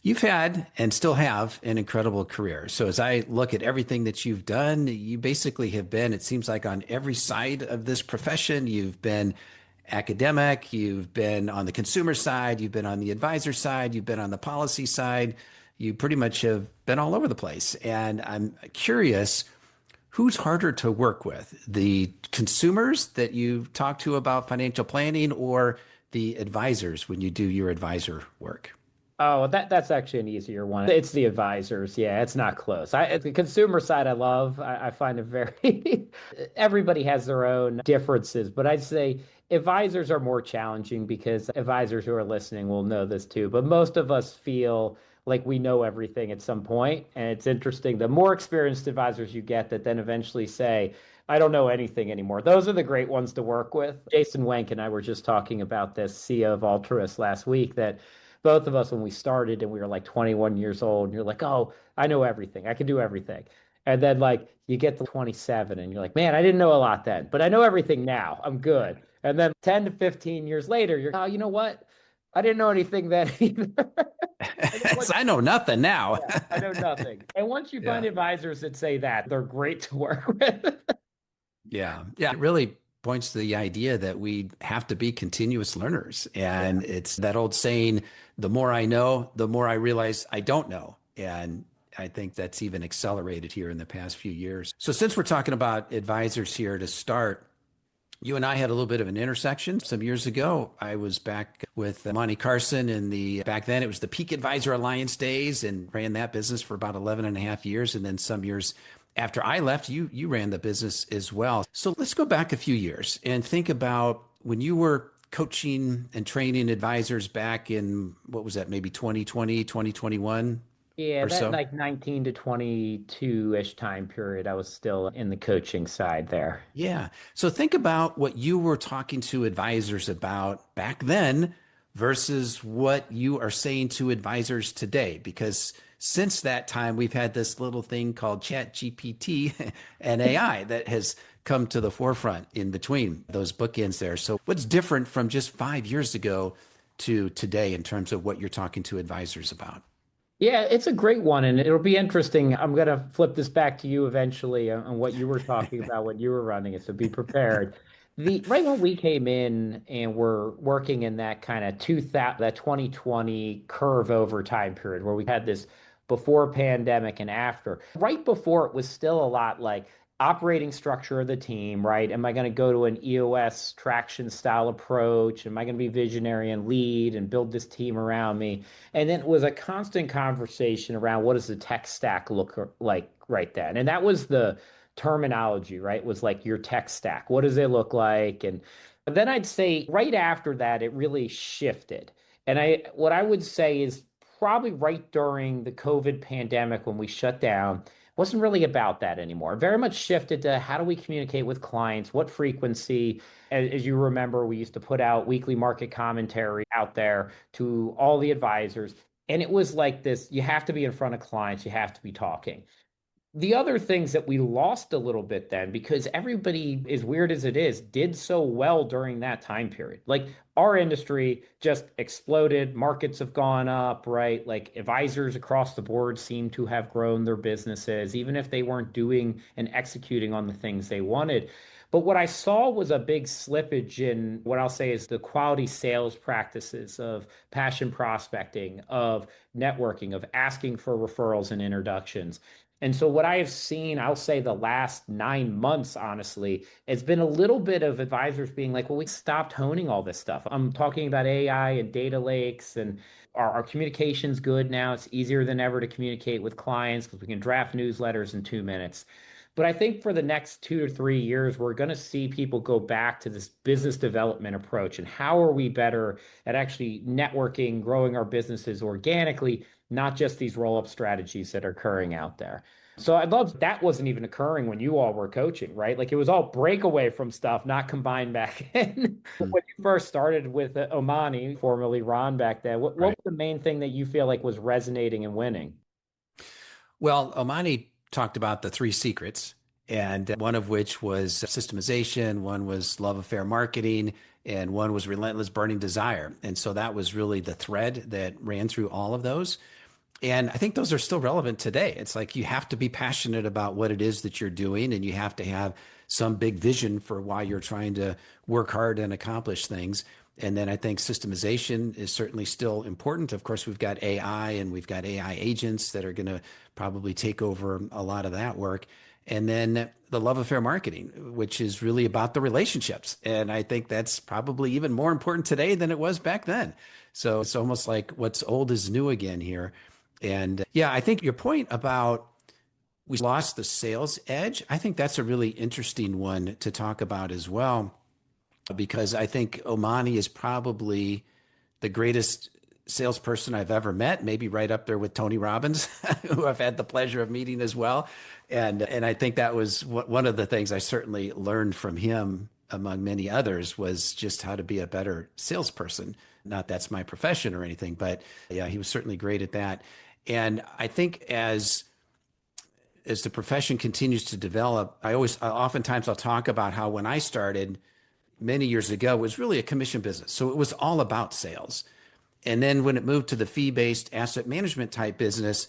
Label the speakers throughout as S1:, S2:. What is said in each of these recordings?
S1: You've had and still have an incredible career. So as I look at everything that you've done, you basically have been, it seems like on every side of this profession, you've been academic, you've been on the consumer side, you've been on the advisor side, you've been on the policy side. You pretty much have been all over the place. And I'm curious, who's harder to work with? The consumers that you talk to about financial planning or the advisors when you do your advisor work?
S2: Oh, that's actually an easier one. It's the advisors. Yeah, it's not close. The consumer side I love. I find it very everybody has their own differences, but I'd say advisors are more challenging because advisors who are listening will know this too. But most of us feel like we know everything at some point, and it's interesting. The more experienced advisors you get that then eventually say, I don't know anything anymore. Those are the great ones to work with. Jason Wenk and I were just talking about this, CEO of Altruist last week, that both of us when we started and we were like 21 years old and you're like, oh, I know everything, I can do everything, and then like you get to 27 and you're like, man, I didn't know a lot then, but I know everything now, I'm good. And then 10 to 15 years later you're, oh, you know what, I didn't know anything then either. And then
S1: So I know nothing now.
S2: yeah, I know nothing. And once you find
S1: Yeah.
S2: advisors that say that, they're great to work with.
S1: Yeah. Yeah. It really points to the idea that we have to be continuous learners.
S2: Yeah.
S1: And it's that old saying, the more I know, the more I realize I don't know. And I think that's even accelerated here in the past few years. So since we're talking about advisors here to start, you and I had a little bit of an intersection some years ago. I was back with Monty Carson in back then it was the Peak Advisor Alliance days and ran that business for about 11 and a half years. And then some years after I left, you ran the business as well. So let's go back a few years and think about when you were coaching and training advisors back in, what was that, maybe 2020, 2021
S2: Yeah,
S1: or
S2: that
S1: so?
S2: like 19 to 22-ish time period, I was still in the coaching side there.
S1: Yeah. So think about what you were talking to advisors about back then versus what you are saying to advisors today. Because since that time, we've had this little thing called Chat GPT and AI that has come to the forefront in between those bookends there. So what's different from just 5 years ago to today in terms of what you're talking to advisors about?
S2: Yeah, it's a great one, and it'll be interesting. I'm going to flip this back to you eventually on what you were talking about when you were running it, so be prepared. The right when we came in and we're working in that kind of 2000, that 2020 curve over time period where we had this before pandemic and after. Right before it was still a lot like operating structure of the team, right? Am I going to go to an EOS traction style approach? Am I going to be visionary and lead and build this team around me? And then it was a constant conversation around what does the tech stack look like right then? And that was the terminology, right? It was like your tech stack. What does it look like? And then I'd say right after that, it really shifted. And what I would say is probably right during the COVID pandemic when we shut down, wasn't really about that anymore. Very much shifted to how do we communicate with clients, what frequency. As you remember, we used to put out weekly market commentary out there to all the advisors. And it was like this, you have to be in front of clients, you have to be talking. The other things that we lost a little bit then, because everybody, as weird as it is, did so well during that time period. Like our industry just exploded, markets have gone up, right? Like advisors across the board seem to have grown their businesses, even if they weren't doing and executing on the things they wanted. But what I saw was a big slippage in what I'll say is the quality sales practices of passion prospecting, of networking, of asking for referrals and introductions. And so, what I have seen, I'll say the last 9 months, honestly, it's been a little bit of advisors being like, well, we stopped honing all this stuff. I'm talking about AI and data lakes, and our communication's good now. It's easier than ever to communicate with clients because we can draft newsletters in 2 minutes. But I think for the next 2 to 3 years, we're going to see people go back to this business development approach. And how are we better at actually networking, growing our businesses organically, not just these roll up strategies that are occurring out there? So I love that wasn't even occurring when you all were coaching, right? Like it was all breakaway from stuff, not combined back in. When you first started with Omani, formerly Ron back then, what
S1: Right.
S2: was the main thing that you feel like was resonating and winning?
S1: Well, Omani talked about the three secrets, and one of which was systemization, one was love affair marketing, and one was relentless burning desire. And so that was really the thread that ran through all of those. And I think those are still relevant today. It's like you have to be passionate about what it is that you're doing, and you have to have some big vision for why you're trying to work hard and accomplish things. And then I think systemization is certainly still important. Of course, we've got AI and we've got AI agents that are going to probably take over a lot of that work. And then the love affair marketing, which is really about the relationships. And I think that's probably even more important today than it was back then. So it's almost like what's old is new again here. And yeah, I think your point about we lost the sales edge, I think that's a really interesting one to talk about as well, because I think Omani is probably the greatest salesperson I've ever met, maybe right up there with Tony Robbins, who I've had the pleasure of meeting as well. And I think that was one of the things I certainly learned from him, among many others, was just how to be a better salesperson. Not that's my profession or anything, but yeah, he was certainly great at that. And I think as the profession continues to develop, oftentimes I'll talk about how when I started many years ago, it was really a commission business. So it was all about sales. And then when it moved to the fee-based asset management type business,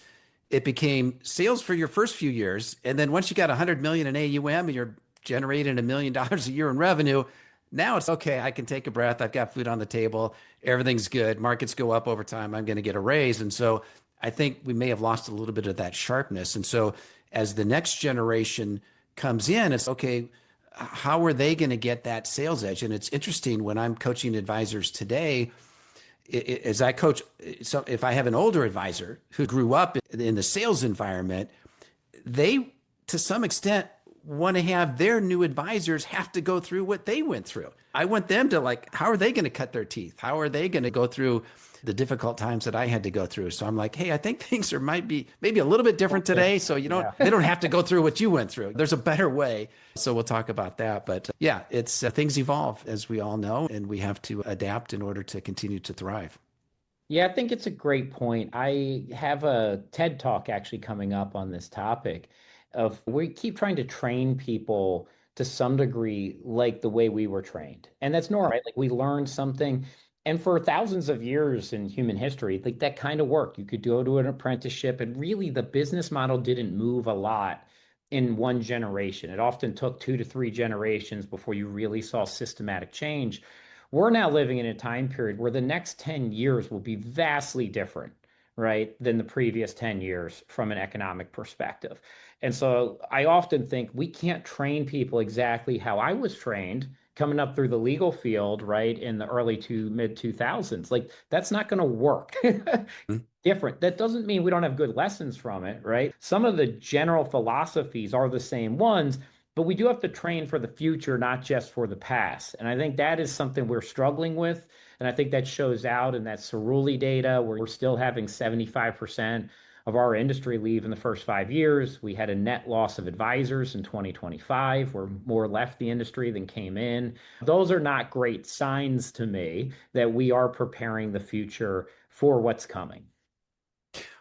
S1: it became sales for your first few years. And then once you got 100 million in AUM and you're generating $1 million a year in revenue, now it's okay. I can take a breath. I've got food on the table. Everything's good. Markets go up over time. I'm going to get a raise. And so I think we may have lost a little bit of that sharpness. And so as the next generation comes in, it's okay, how are they going to get that sales edge? And it's interesting when I'm coaching advisors today, as I coach, so if I have an older advisor who grew up in the sales environment, they, to some extent, want to have their new advisors have to go through what they went through. I want them to like, how are they going to cut their teeth? How are they going to go through the difficult times that I had to go through? So I'm like, hey, I think things are might be maybe a little bit different today. So
S2: Yeah.
S1: they don't have to go through what you went through. There's a better way. So we'll talk about that. But yeah, it's things evolve, as we all know, and we have to adapt in order to continue to thrive.
S2: Yeah, I think it's a great point. I have a TED talk actually coming up on this topic of we keep trying to train people to some degree like the way we were trained. And that's normal, right? Like we learned something. And for thousands of years in human history, like that kind of worked. You could go to an apprenticeship, and really the business model didn't move a lot in one generation. It often took 2 to 3 generations before you really saw systematic change. We're now living in a time period where the next 10 years will be vastly different, right, than the previous 10 years from an economic perspective. And so I often think we can't train people exactly how I was trained coming up through the legal field, right, in the early to mid 2000s. Like that's not going to work. Different. That doesn't mean we don't have good lessons from it, right? Some of the general philosophies are the same ones, but we do have to train for the future, not just for the past. And I think that is something we're struggling with. And I think that shows out in that Cerulli data, where we're still having 75% of our industry leave in the first 5 years. We had a net loss of advisors in 2025, where more left the industry than came in. Those are not great signs to me that we are preparing the future for what's coming.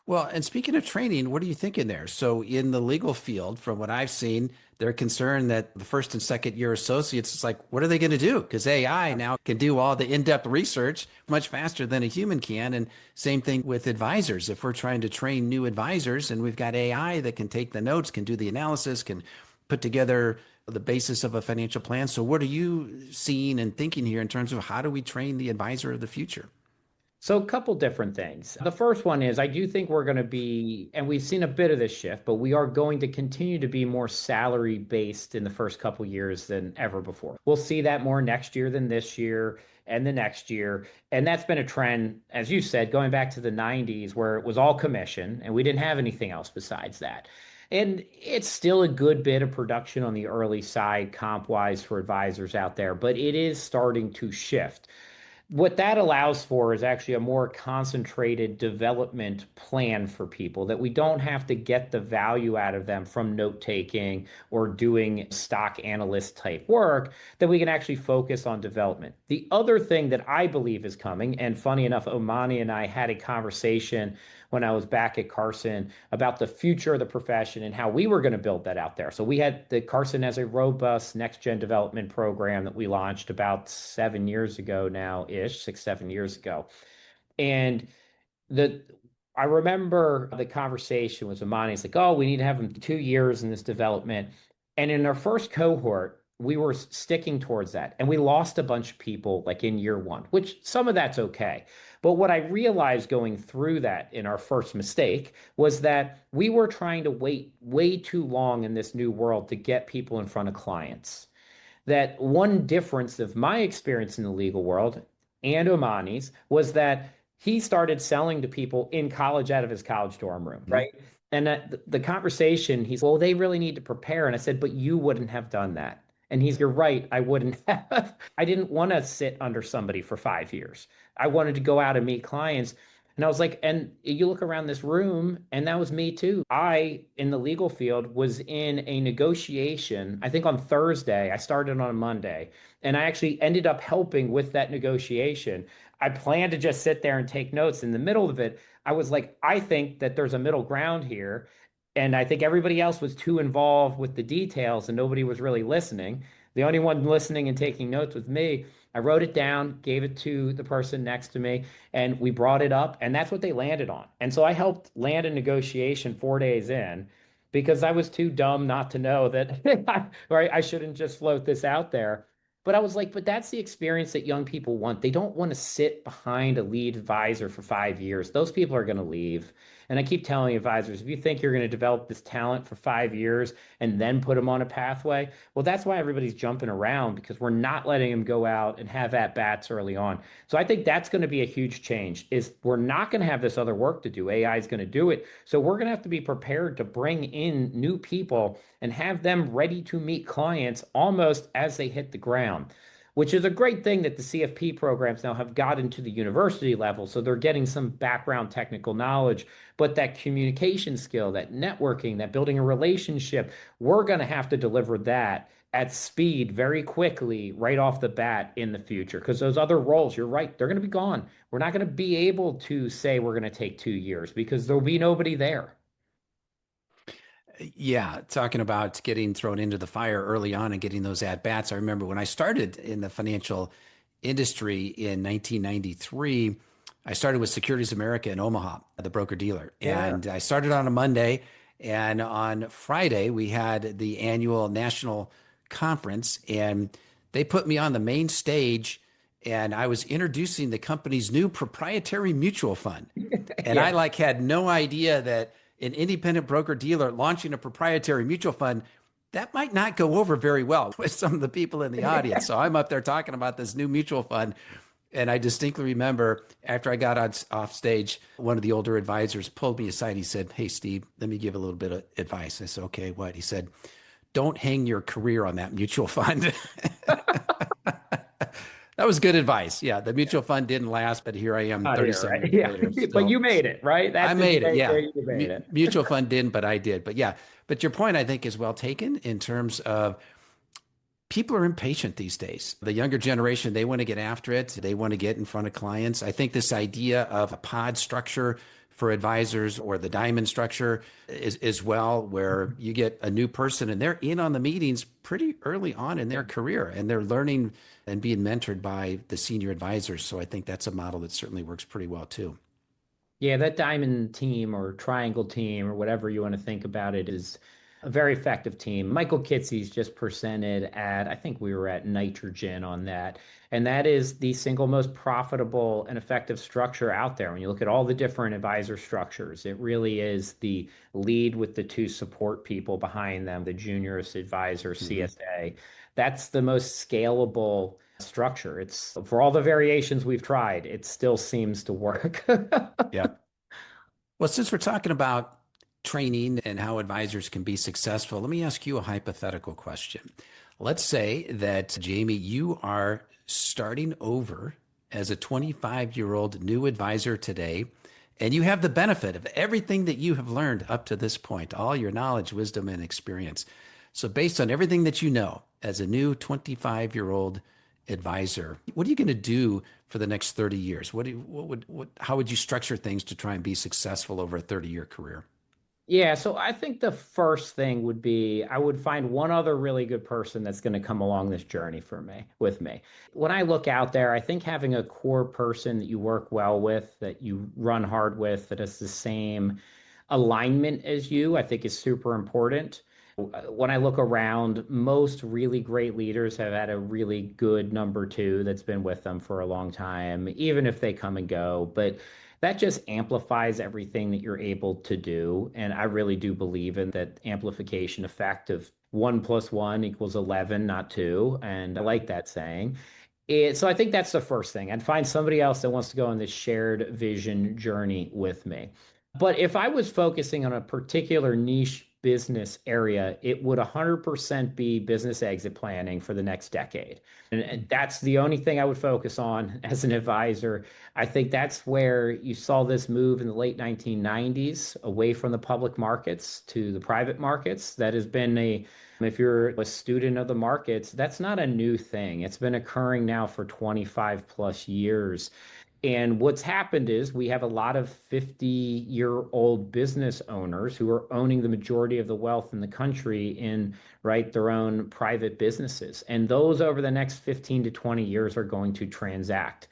S1: Well, and speaking of training, what are you thinking there? So, in the legal field, from what I've seen, they're concerned that the first and second year associates, it's like, what are they going to do? Because AI now can do all the in depth research much faster than a human can. And same thing with advisors. If we're trying to train new advisors and we've got AI that can take the notes, can do the analysis, can put together the basis of a financial plan. So, what are you seeing and thinking here in terms of how do we train the advisor of the future?
S2: So, a couple different things. The first one is I do think we're going to be, and we've seen a bit of this shift, but we are going to continue to be more salary based in the first couple years than ever before. We'll see that more next year than this year and the next year. And that's been a trend, as you said, going back to the 90s, where it was all commission and we didn't have anything else besides that. And it's still a good bit of production on the early side, comp wise, for advisors out there, but it is starting to shift. What that allows for is actually a more concentrated development plan for people, that we don't have to get the value out of them from note taking or doing stock analyst type work, that we can actually focus on development. The other thing that I believe is coming, and funny enough, Omani and I had a conversation when I was back at Carson about the future of the profession and how we were going to build that out there. So we had the Carson as a robust next gen development program that we launched about 7 years ago now ish, 6, 7 years ago. And the I remember the conversation was Amani. He's like, oh, we need to have him 2 years in this development. And in our first cohort, we were sticking towards that. And we lost a bunch of people like in year one, which some of that's okay. But what I realized going through that in our first mistake was that we were trying to wait way too long in this new world to get people in front of clients. That one difference of my experience in the legal world and Omani's was that he started selling to people in college out of his college dorm room,
S1: Mhm.
S2: right? And the conversation, he's, well, they really need to prepare. And I said, but you wouldn't have done that. And he's, you're right, I wouldn't have. I didn't want to sit under somebody for 5 years. I wanted to go out and meet clients. And I was like, and you look around this room, and that was me too. I, in the legal field, was in a negotiation. I think on Thursday, I started on a Monday, and I actually ended up helping with that negotiation. I planned to just sit there and take notes. In the middle of it, I was like, I think that there's a middle ground here. And I think everybody else was too involved with the details and nobody was really listening. The only one listening and taking notes was me. I wrote it down, gave it to the person next to me, and we brought it up, and that's what they landed on. And so I helped land a negotiation 4 days in because I was too dumb not to know that right, I shouldn't just float this out there. But I was like, but that's the experience that young people want. They don't want to sit behind a lead advisor for 5 years. Those people are going to leave. And I keep telling advisors, if you think you're going to develop this talent for 5 years and then put them on a pathway, well, that's why everybody's jumping around because we're not letting them go out and have at bats early on. So I think that's going to be a huge change is we're not going to have this other work to do. AI is going to do it. So we're going to have to be prepared to bring in new people and have them ready to meet clients almost as they hit the ground, which is a great thing that the CFP programs now have gotten to the university level. So they're getting some background technical knowledge, but that communication skill, that networking, that building a relationship, we're going to have to deliver that at speed very quickly right off the bat in the future because those other roles, you're right, they're going to be gone. We're not going to be able to say we're going to take 2 years because there'll be nobody there.
S1: Yeah, talking about getting thrown into the fire early on and getting those at bats. I remember when I started in the financial industry in 1993, I started with Securities America in Omaha, the broker dealer.
S2: Yeah.
S1: And I started on a Monday. And on Friday, we had the annual national conference. And they put me on the main stage. And I was introducing the company's new proprietary mutual fund. And I
S2: Yeah.
S1: like had no idea that an independent broker dealer launching a proprietary mutual fund that might not go over very well with some of the people in the audience. So I'm up there talking about this new mutual fund. And I distinctly remember after I got off stage, one of the older advisors pulled me aside. He said, "Hey, Steve, let me give a little bit of advice." I said, "Okay, what?" He said, "Don't hang your career on that mutual fund." That was good advice. Yeah, the mutual fund didn't last, but here I am
S2: Not
S1: 30
S2: here,
S1: some
S2: right?
S1: years
S2: Yeah.
S1: later.
S2: But you
S1: Still,
S2: made it, right?
S1: I
S2: At the
S1: made it.
S2: debate
S1: Yeah.
S2: there, you made it.
S1: Mutual fund didn't, but I did. But yeah, but your point I think is well taken in terms of people are impatient these days. The younger generation, they want to get after it. They want to get in front of clients. I think this idea of a pod structure for advisors or the diamond structure is as well, where you get a new person and they're in on the meetings pretty early on in their career and they're learning and being mentored by the senior advisors. So I think that's a model that certainly works pretty well too.
S2: Yeah, that diamond team or triangle team or whatever you want to think about it is a very effective team. Michael Kitcey's just presented at, I think we were at Nitrogen on that. And that is the single most profitable and effective structure out there. When you look at all the different advisor structures, it really is the lead with the two support people behind them, the juniorist advisor,
S1: Hmm.
S2: CSA. That's the most scalable structure. It's for all the variations we've tried, it still seems to work.
S1: Yeah. Well, since we're talking about training and how advisors can be successful, let me ask you a hypothetical question. Let's say that, Jamie, you are starting over as a 25-year-old new advisor today, and you have the benefit of everything that you have learned up to this point, all your knowledge, wisdom, and experience. So, based on everything that you know as a new 25-year-old advisor, what are you going to do for the next 30 years? How would you structure things to try and be successful over a 30-year career?
S2: Yeah, so I think the first thing would be I would find one other really good person that's going to come along this journey for me with me. When I look out there, I think having a core person that you work well with, that you run hard with, that has the same alignment as you, I think is super important. When I look around, most really great leaders have had a really good number two that's been with them for a long time, even if they come and go. But that just amplifies everything that you're able to do. And I really do believe in that amplification effect of 1 + 1 = 11, not two. And I like that saying. So I think that's the first thing. I'd find somebody else that wants to go on this shared vision journey with me. But if I was focusing on a particular niche business area, it would 100% be business exit planning for the next decade. And that's the only thing I would focus on as an advisor. I think that's where you saw this move in the late 1990s away from the public markets to the private markets. That has been if you're a student of the markets, that's not a new thing. It's been occurring now for 25 plus years. And what's happened is we have a lot of 50-year-old business owners who are owning the majority of the wealth in the country in, right, their own private businesses. And those over the next 15 to 20 years are going to transact.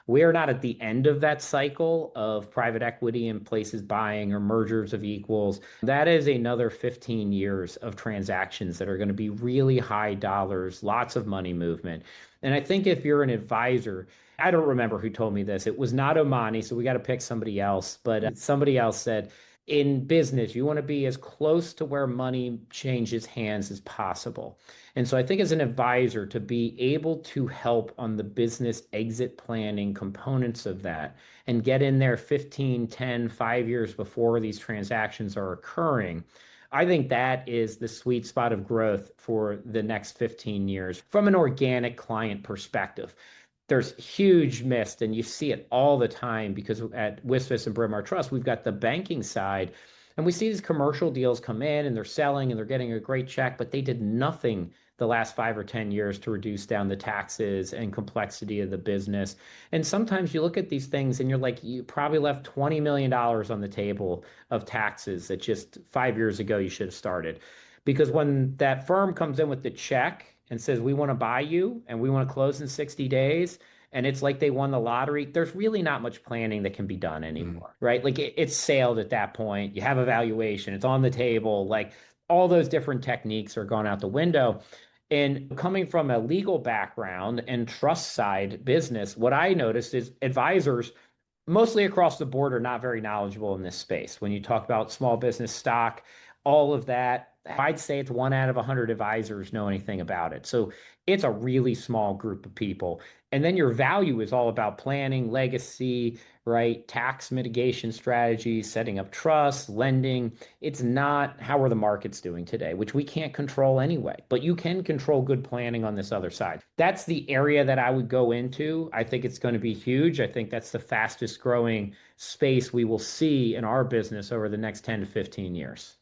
S2: We are not at the end of that cycle of private equity and places buying or mergers of equals. That is another 15 years of transactions that are going to be really high dollars, lots of money movement. And I think if you're an advisor, I don't remember who told me this. It was not Omani, so we got to pick somebody else. But somebody else said, in business, you want to be as close to where money changes hands as possible. And so I think as an advisor, to be able to help on the business exit planning components of that and get in there 15, 10, 5 years before these transactions are occurring, I think that is the sweet spot of growth for the next 15 years from an organic client perspective. There's huge mist, and you see it all the time because at Wisvis and Bryn Mawr Trust, we've got the banking side, and we see these commercial deals come in and they're selling and they're getting a great check, but they did nothing the last 5 or 10 years to reduce down the taxes and complexity of the business. And sometimes you look at these things and you're like, you probably left $20 million on the table of taxes that just 5 years ago you should have started. Because when that firm comes in with the check and says, we want to buy you and we want to close in 60 days, and it's like they won the lottery, there's really not much planning that can be done anymore, right? Like it's sailed at that point. You have a valuation, it's on the table. Like all those different techniques are gone out the window. And coming from a legal background and trust side business, what I noticed is advisors mostly across the board are not very knowledgeable in this space. When you talk about small business stock, all of that, I'd say it's 1 out of 100 advisors know anything about it. So it's a really small group of people. And then your value is all about planning, legacy, right? Tax mitigation strategies, setting up trust, lending. It's not how are the markets doing today, which we can't control anyway, but you can control good planning on this other side. That's the area that I would go into. I think it's going to be huge. I think that's the fastest growing space we will see in our business over the next 10 to 15 years.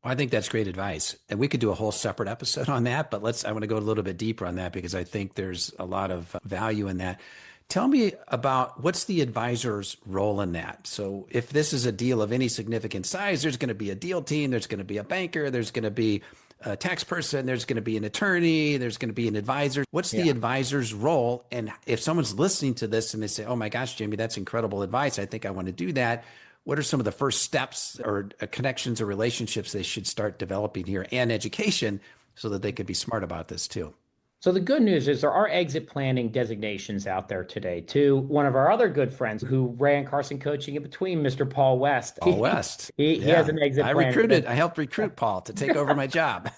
S1: Well, I think that's great advice. And we could do a whole separate episode on that, but I want to go a little bit deeper on that because I think there's a lot of value in that. Tell me about what's the advisor's role in that. So if this is a deal of any significant size, there's going to be a deal team, there's going to be a banker, there's going to be a tax person, there's going to be an attorney, there's going to be an advisor. What's the advisor's role? And if someone's listening to this and they say, oh my gosh, Jamie, that's incredible advice, I think I want to do that. What are some of the first steps or connections or relationships they should start developing here and education so that they could be smart about this too?
S2: So the good news is there are exit planning designations out there today too. One of our other good friends who ran Carson Coaching in between, Mr. Paul West.
S1: Paul West.
S2: He has an exit plan.
S1: I helped recruit Paul to take over my job.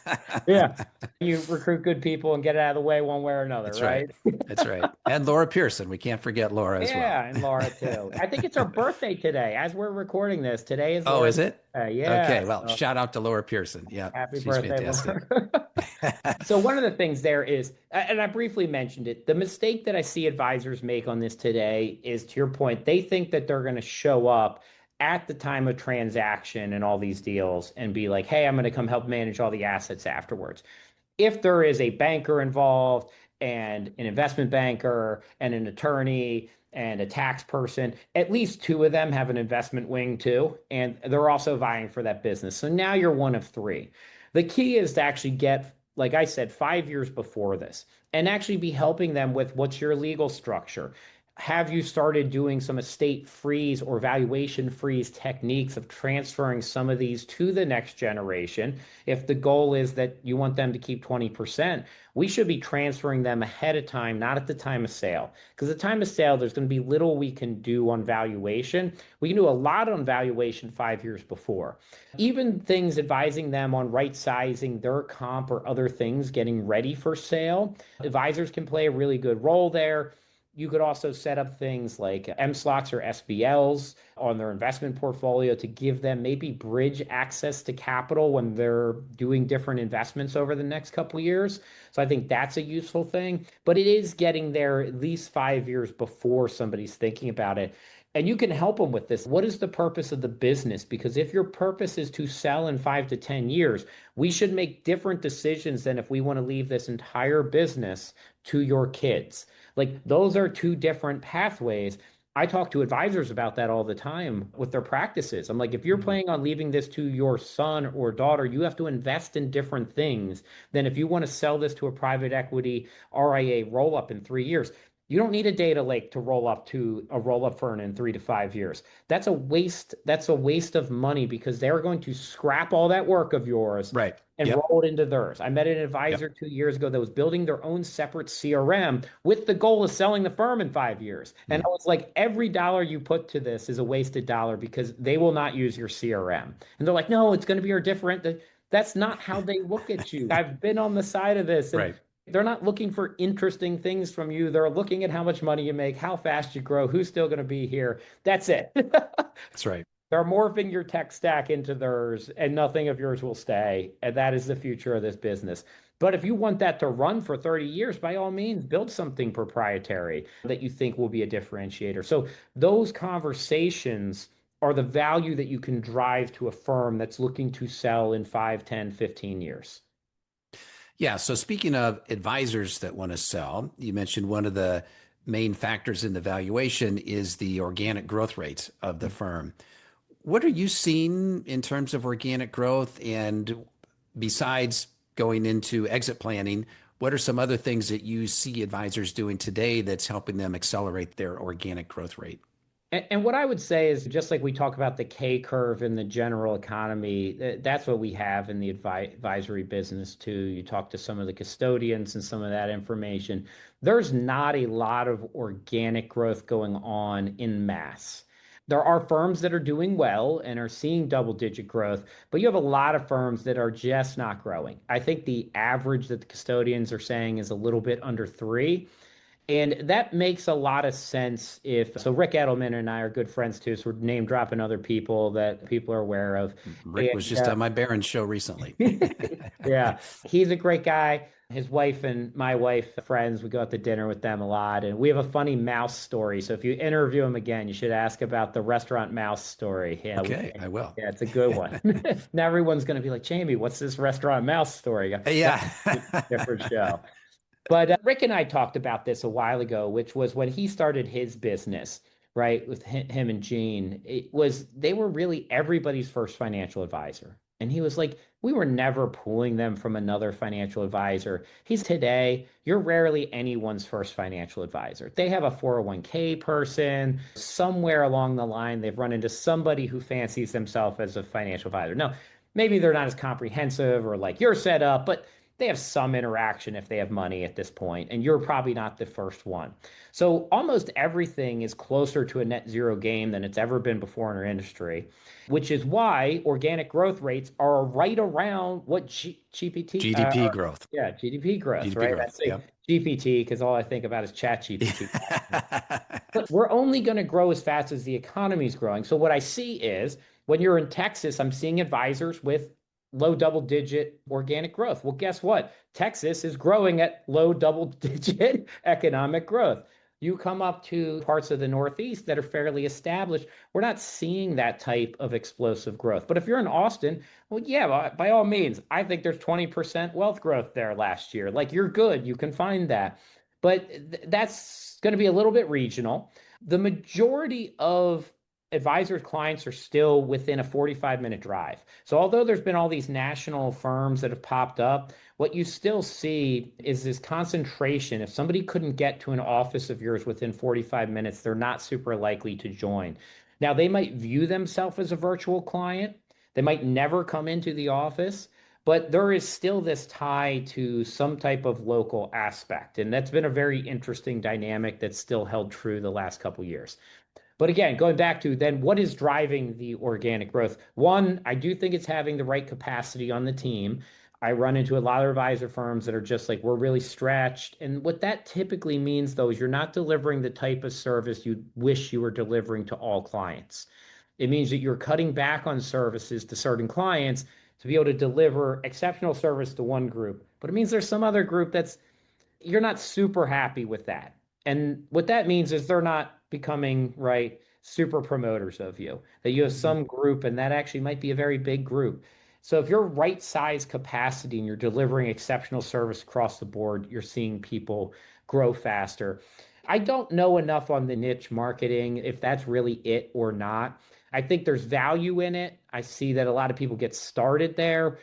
S2: Yeah. You recruit good people and get it out of the way one way or another,
S1: That's
S2: right?
S1: That's right. And Laura Pearson. We can't forget Laura as well.
S2: Yeah, and Laura too. I think it's her birthday today. As we're recording this, today is
S1: Oh, is it?
S2: Yeah.
S1: Okay. Well, shout out to Laura Pearson. Yeah.
S2: Happy
S1: She's
S2: birthday,
S1: fantastic.
S2: Laura. So one of the things there is, and I briefly mentioned it, the mistake that I see advisors make on this today is, to your point, they think that they're going to show up at the time of transaction and all these deals and be like, hey, I'm going to come help manage all the assets afterwards. If there is a banker involved, and an investment banker and an attorney and a tax person. At least two of them have an investment wing too, and they're also vying for that business. So now you're one of three. The key is to actually get, like I said, 5 years before this and actually be helping them with what's your legal structure. Have you started doing some estate freeze or valuation freeze techniques of transferring some of these to the next generation? If the goal is that you want them to keep 20%, we should be transferring them ahead of time, not at the time of sale. Because at the time of sale, there's going to be little we can do on valuation. We can do a lot on valuation 5 years before. Even things advising them on right sizing their comp or other things getting ready for sale. Advisors can play a really good role there. You could also set up things like MSLOCs or SBLs on their investment portfolio to give them maybe bridge access to capital when they're doing different investments over the next couple of years. So I think that's a useful thing, but it is getting there at least 5 years before somebody's thinking about it. And you can help them with this. What is the purpose of the business? Because if your purpose is to sell in 5 to 10 years, we should make different decisions than if we want to leave this entire business to your kids. Like those are two different pathways. I talk to advisors about that all the time with their practices. I'm like, if you're planning on leaving this to your son or daughter, you have to invest in different things than if you want to sell this to a private equity RIA roll up in 3 years. You don't need a data lake to roll up to a roll up firm in 3 to 5 years. That's a waste. That's a waste of money because they're going to scrap all that work of yours
S1: Right.
S2: and
S1: Yep.
S2: roll it into theirs. I met an advisor
S1: Yep.
S2: 2 years ago that was building their own separate CRM with the goal of selling the firm in 5 years. And I was like, every dollar you put to this is a wasted dollar because they will not use your CRM. And they're like, no, it's going to be our different. That's not how they look at you. I've been on the side of this, and
S1: Right.
S2: they're not looking for interesting things from you. They're looking at how much money you make, how fast you grow, who's still going to be here. That's it.
S1: That's right.
S2: They're morphing your tech stack into theirs, and nothing of yours will stay. And that is the future of this business. But if you want that to run for 30 years, by all means, build something proprietary that you think will be a differentiator. So those conversations are the value that you can drive to a firm that's looking to sell in 5, 10, 15 years.
S1: Yeah. So speaking of advisors that want to sell, you mentioned one of the main factors in the valuation is the organic growth rate of the firm. What are you seeing in terms of organic growth? And besides going into exit planning, what are some other things that you see advisors doing today that's helping them accelerate their organic growth rate?
S2: And what I would say is just like we talk about the K curve in the general economy, that's what we have in the advisory business too. You talk to some of the custodians and some of that information. There's not a lot of organic growth going on in mass. There are firms that are doing well and are seeing double-digit growth, but you have a lot of firms that are just not growing. I think the average that the custodians are saying is a little bit under three. And that makes a lot of sense if so. Rick Edelman and I are good friends too, so we're name dropping other people that people are aware of.
S1: Rick was
S2: And
S1: just on my Barron show recently.
S2: yeah, he's a great guy. His wife and my wife, friends, we go out to dinner with them a lot, and we have a funny mouse story. So if you interview him again, you should ask about the restaurant mouse story. Yeah,
S1: Okay, I will.
S2: yeah, it's a good one. Now everyone's going to be like, Jamie, what's this restaurant mouse story?
S1: Yeah.
S2: Different show. But Rick and I talked about this a while ago, which was when he started his business, right, with him and Gene. It was they were really everybody's first financial advisor. And he was like, we were never pulling them from another financial advisor. He's today, you're rarely anyone's first financial advisor. They have a 401k person. Somewhere along the line, they've run into somebody who fancies themselves as a financial advisor. No, maybe they're not as comprehensive or like you're set up, but they have some interaction if they have money at this point, and you're probably not the first one. So almost everything is closer to a net zero game than it's ever been before in our industry, which is why organic growth rates are right around what
S1: GDP growth.
S2: yeah, GDP growth,
S1: GDP
S2: right? I
S1: growth.
S2: say
S1: Yep.
S2: GPT because all I think about is chat GPT. But we're only going to grow as fast as the economy is growing. So what I see is when you're in Texas, I'm seeing advisors with low double digit organic growth. Well, guess what? Texas is growing at low double digit economic growth. You come up to parts of the Northeast that are fairly established, we're not seeing that type of explosive growth. But if you're in Austin, well, yeah, by all means, I think there's 20% wealth growth there last year. Like you're good, you can find that. But that's going to be a little bit regional. The majority of advisors' clients are still within a 45-minute drive. So although there's been all these national firms that have popped up, what you still see is this concentration. If somebody couldn't get to an office of yours within 45 minutes, they're not super likely to join. Now, they might view themselves as a virtual client. They might never come into the office, but there is still this tie to some type of local aspect. And that's been a very interesting dynamic that's still held true the last couple of years. But again, going back to then what is driving the organic growth? One, I do think it's having the right capacity on the team. I run into a lot of advisor firms that are just like, we're really stretched. And what that typically means, though, is you're not delivering the type of service you wish you were delivering to all clients. It means that you're cutting back on services to certain clients to be able to deliver exceptional service to one group. But it means there's some other group that's you're not super happy with that. And what that means is they're not becoming, right, super promoters of you, that you have some group, and that actually might be a very big group. So if you're right size capacity and you're delivering exceptional service across the board, you're seeing people grow faster. I don't know enough on the niche marketing, if that's really it or not. I think there's value in it. I see that a lot of people get started there.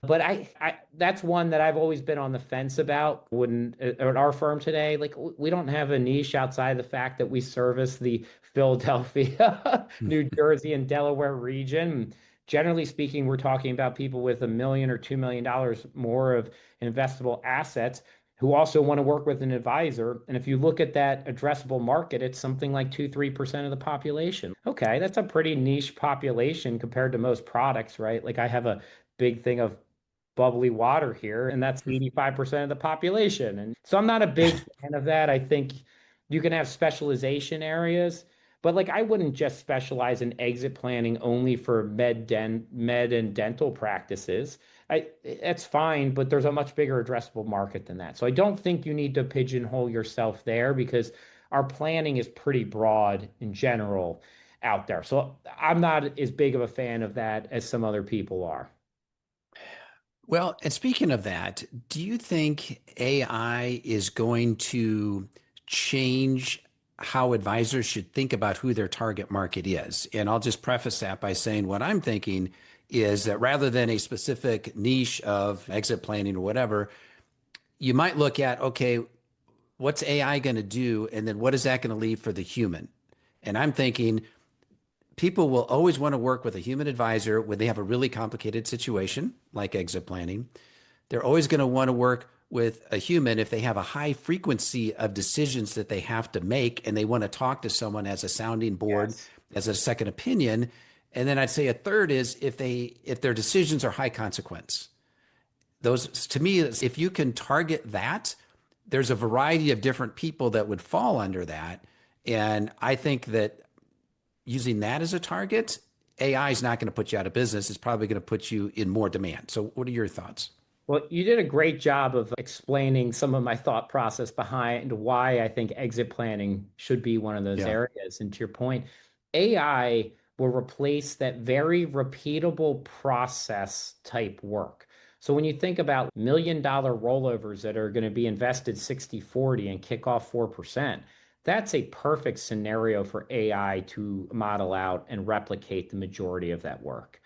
S2: But I that's one that I've always been on the fence about when at our firm today, like we don't have a niche outside the fact that we service the Philadelphia, New Jersey, and Delaware region. Generally speaking, we're talking about people with $1 million or $2 million more of investable assets who also want to work with an advisor. And if you look at that addressable market, it's something like 2-3% of the population. Okay, that's a pretty niche population compared to most products, right? Like I have a big thing of bubbly water here, and that's 85% of the population. And so I'm not a big fan of that. I think you can have specialization areas, but like I wouldn't just specialize in exit planning only for med and dental practices. That's fine, but there's a much bigger addressable market than that. So I don't think you need to pigeonhole yourself there because our planning is pretty broad in general out there. So I'm not as big of a fan of that as some other people are.
S1: Well, and speaking of that, do you think AI is going to change how advisors should think about who their target market is? And I'll just preface that by saying what I'm thinking is that rather than a specific niche of exit planning or whatever, you might look at, okay, what's AI going to do? And then what is that going to leave for the human? And I'm thinking people will always want to work with a human advisor when they have a really complicated situation like exit planning. They're always going to want to work with a human if they have a high frequency of decisions that they have to make and they want to talk to someone as a sounding board,
S2: Yes.
S1: as a second opinion. And then I'd say a third is if their decisions are high consequence. Those to me, if you can target that, there's a variety of different people that would fall under that. And I think that using that as a target, AI is not going to put you out of business. It's probably going to put you in more demand. So, what are your thoughts?
S2: Well, you did a great job of explaining some of my thought process behind why I think exit planning should be one of those
S1: Yeah.
S2: areas. And to your point, AI will replace that very repeatable process type work. So when you think about $1 million rollovers that are going to be invested 60/40 and kick off 4%, that's a perfect scenario for AI to model out and replicate the majority of that work.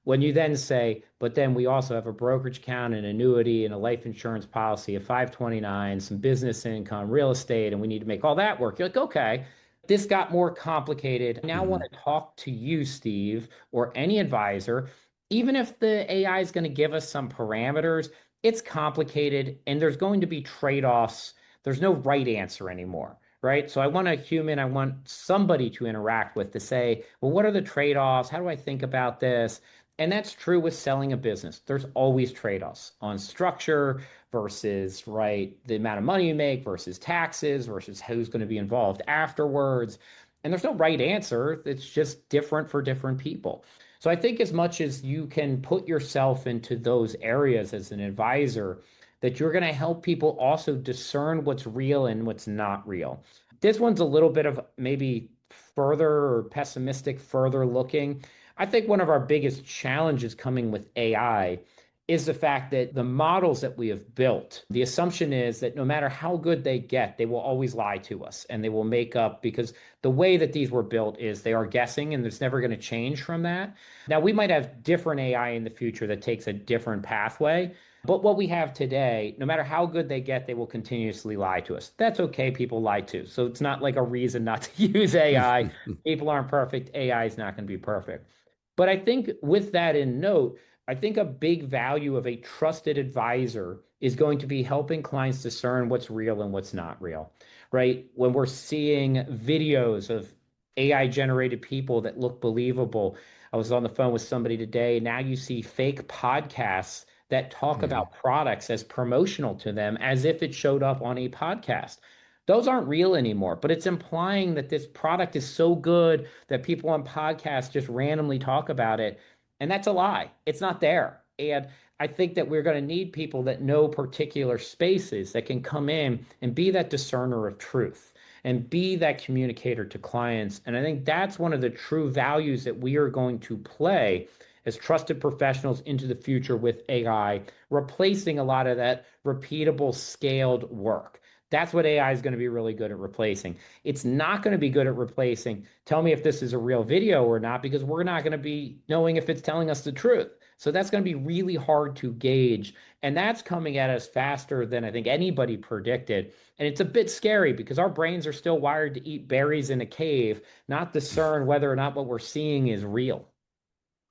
S2: When you then say, but then we also have a brokerage account, an annuity, and a life insurance policy, a 529, some business income, real estate, and we need to make all that work. You're like, okay, this got more complicated. I now want
S1: Mhm.
S2: to talk to you, Steve, or any advisor. Even if the AI is going to give us some parameters, it's complicated and there's going to be trade-offs. There's no right answer anymore. Right. So I want a human, I want somebody to interact with to say, well, what are the trade-offs? How do I think about this? And that's true with selling a business. There's always trade-offs on structure versus, right, the amount of money you make versus taxes versus who's going to be involved afterwards. And there's no right answer. It's just different for different people. So I think as much as you can put yourself into those areas as an advisor, that you're going to help people also discern what's real and what's not real. This one's a little bit of maybe further or pessimistic, further looking. I think one of our biggest challenges coming with AI is the fact that the models that we have built, the assumption is that no matter how good they get, they will always lie to us and they will make up because the way that these were built is they are guessing and there's never going to change from that. Now, we might have different AI in the future that takes a different pathway. But what we have today, no matter how good they get, they will continuously lie to us. That's okay. People lie too. So it's not like a reason not to use AI. People aren't perfect. AI is not going to be perfect. But I think with that in note, I think a big value of a trusted advisor is going to be helping clients discern what's real and what's not real, right? When we're seeing videos of AI generated people that look believable. I was on the phone with somebody today. Now you see fake podcasts that talk
S1: Mhm.
S2: about products as promotional to them as if it showed up on a podcast. Those aren't real anymore, but it's implying that this product is so good that people on podcasts just randomly talk about it. And that's a lie. It's not there. And I think that we're going to need people that know particular spaces that can come in and be that discerner of truth and be that communicator to clients. And I think that's one of the true values that we are going to play as trusted professionals into the future with AI, replacing a lot of that repeatable, scaled work. That's what AI is going to be really good at replacing. It's not going to be good at replacing, tell me if this is a real video or not, because we're not going to be knowing if it's telling us the truth. So that's going to be really hard to gauge. And that's coming at us faster than I think anybody predicted. And it's a bit scary because our brains are still wired to eat berries in a cave, not discern whether or not what we're seeing is real.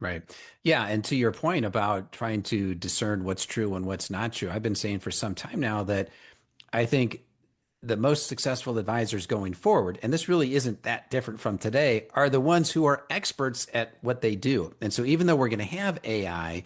S1: Right. Yeah. And to your point about trying to discern what's true and what's not true, I've been saying for some time now that I think the most successful advisors going forward, and this really isn't that different from today, are the ones who are experts at what they do. And so even though we're going to have AI,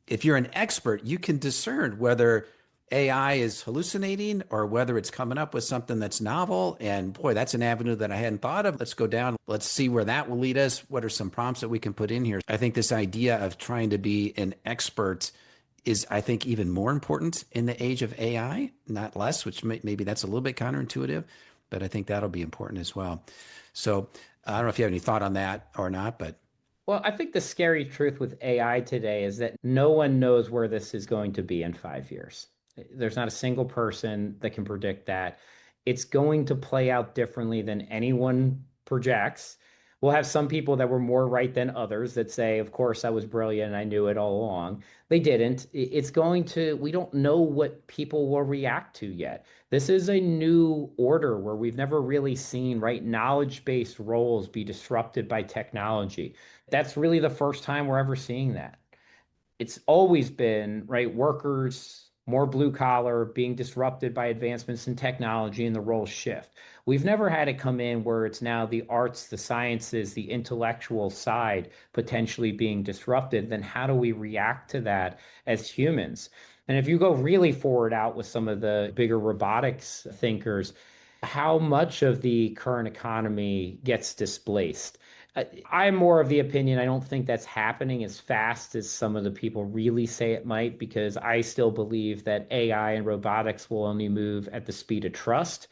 S1: if you're an expert, you can discern whether AI is hallucinating or whether it's coming up with something that's novel. And boy, that's an avenue that I hadn't thought of. Let's go down. Let's see where that will lead us. What are some prompts that we can put in here? I think this idea of trying to be an expert is, I think, even more important in the age of AI, not less, which maybe that's a little bit counterintuitive, but I think that'll be important as well. So I don't know if you have any thought on that or not, but
S2: Well, I think the scary truth with AI today is that no one knows where this is going to be in 5 years. There's not a single person that can predict that. It's going to play out differently than anyone projects. We'll have some people that were more right than others that say, of course, I was brilliant and I knew it all along. They didn't. It's going to, we don't know what people will react to yet. This is a new order where we've never really seen, right, knowledge-based roles be disrupted by technology. That's really the first time we're ever seeing that. It's always been, right, workers, more blue collar, being disrupted by advancements in technology and the roles shift. We've never had it come in where it's now the arts, the sciences, the intellectual side potentially being disrupted. Then how do we react to that as humans? And if you go really forward out with some of the bigger robotics thinkers, how much of the current economy gets displaced? I'm more of the opinion I don't think that's happening as fast as some of the people really say it might, because I still believe that AI and robotics will only move at the speed of trust.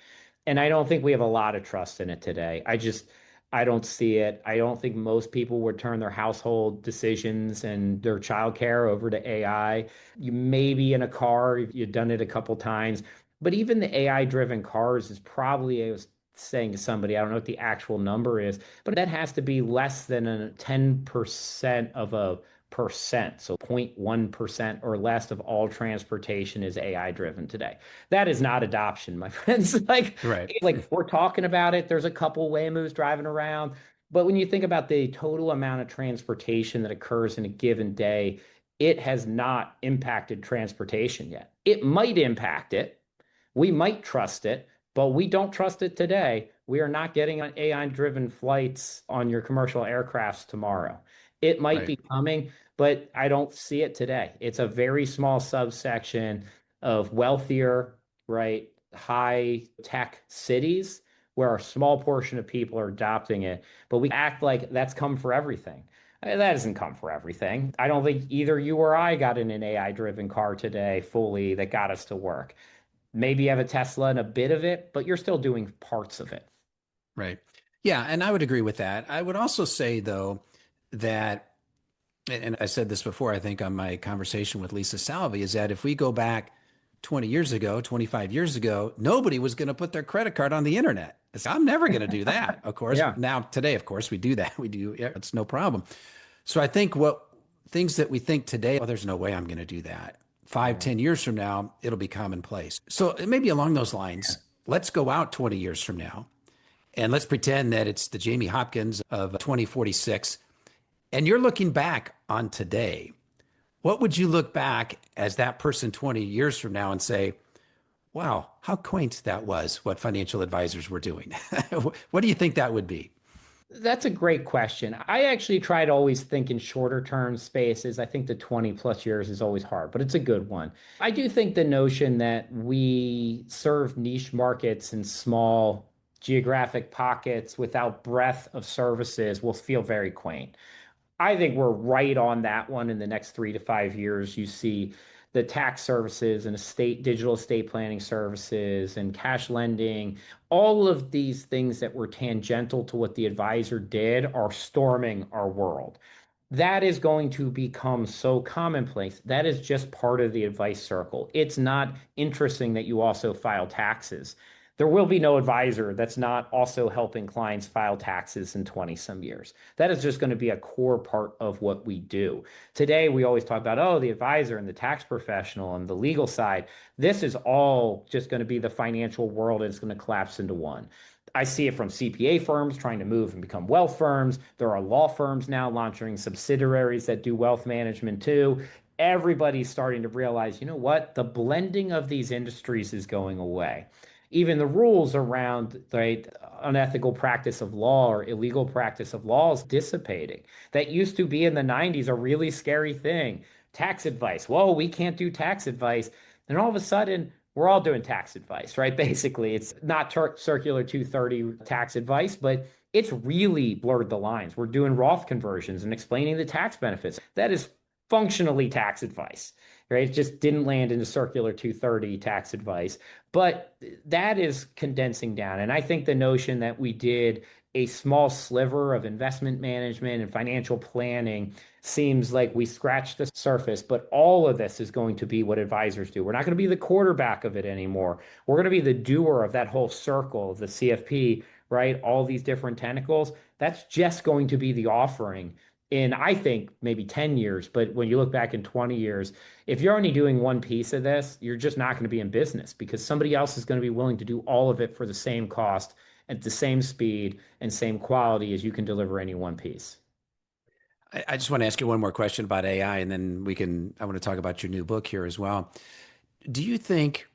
S2: And I don't think we have a lot of trust in it today. I don't see it. I don't think most people would turn their household decisions and their childcare over to AI. You maybe in a car, if you've done it a couple times, but even the AI driven cars is probably, I was saying to somebody, I don't know what the actual number is, but that has to be less than a 10% of a percent. So 0.1% or less of all transportation is AI driven today. That is not adoption, my friends.
S1: right.
S2: Like we're talking about it. There's a couple Waymos driving around. But when you think about the total amount of transportation that occurs in a given day, it has not impacted transportation yet. It might impact it. We might trust it, but we don't trust it today. We are not getting on AI-driven flights on your commercial aircrafts tomorrow. It might
S1: Right.
S2: be coming, but I don't see it today. It's a very small subsection of wealthier, right, high tech cities where a small portion of people are adopting it, but we act like that's come for everything. That doesn't come for everything. I don't think either you or I got in an AI driven car today fully that got us to work. Maybe you have a Tesla and a bit of it, but you're still doing parts of it.
S1: Right. Yeah, and I would agree with that. I would also say though that, and I said this before, I think on my conversation with Lisa Salvi, is that if we go back 20 years ago, 25 years ago, nobody was going to put their credit card on the internet. I'm never going to do that. Of course,
S2: Yeah.
S1: now today, of course, we do that. We do. Yeah, it's no problem. So I think what things that we think today, oh, there's no way I'm going to do that. Five,
S2: Yeah.
S1: 10 years from now, it'll be commonplace. So maybe along those lines, let's go out 20 years from now and let's pretend that it's the Jamie Hopkins of 2046 and you're looking back on today. What would you look back as that person 20 years from now and say, wow, how quaint that was, what financial advisors were doing? What do you think that would be?
S2: That's a great question. I actually try to always think in shorter term spaces. I think the 20 plus years is always hard, but it's a good one. I do think the notion that we serve niche markets in small geographic pockets without breadth of services will feel very quaint. I think we're right on that one in the next 3 to 5 years. You see the tax services and digital estate planning services and cash lending, all of these things that were tangential to what the advisor did are storming our world. That is going to become so commonplace. That is just part of the advice circle. It's not interesting that you also file taxes. There will be no advisor that's not also helping clients file taxes in 20 some years. That is just going to be a core part of what we do. Today, we always talk about, oh, the advisor and the tax professional and the legal side. This is all just going to be the financial world, and it's going to collapse into one. I see it from CPA firms trying to move and become wealth firms. There are law firms now launching subsidiaries that do wealth management too. Everybody's starting to realize, you know what? The blending of these industries is going away. Even the rules around, right, unethical practice of law or illegal practice of law is dissipating. That used to be in the 90s a really scary thing. Tax advice. Whoa, we can't do tax advice. And all of a sudden, we're all doing tax advice, right? Basically, it's not circular 230 tax advice, but it's really blurred the lines. We're doing Roth conversions and explaining the tax benefits. That is functionally tax advice, right? It just didn't land into circular 230 tax advice. But that is condensing down. And I think the notion that we did a small sliver of investment management and financial planning seems like we scratched the surface, but all of this is going to be what advisors do. We're not going to be the quarterback of it anymore. We're going to be the doer of that whole circle of the CFP, right? All these different tentacles. That's just going to be the offering in, I think, maybe 10 years. But when you look back in 20 years, if you're only doing one piece of this, you're just not going to be in business because somebody else is going to be willing to do all of it for the same cost at the same speed and same quality as you can deliver any one piece.
S1: I just want to ask you one more question about AI, and then I want to talk about your new book here as well. Do you think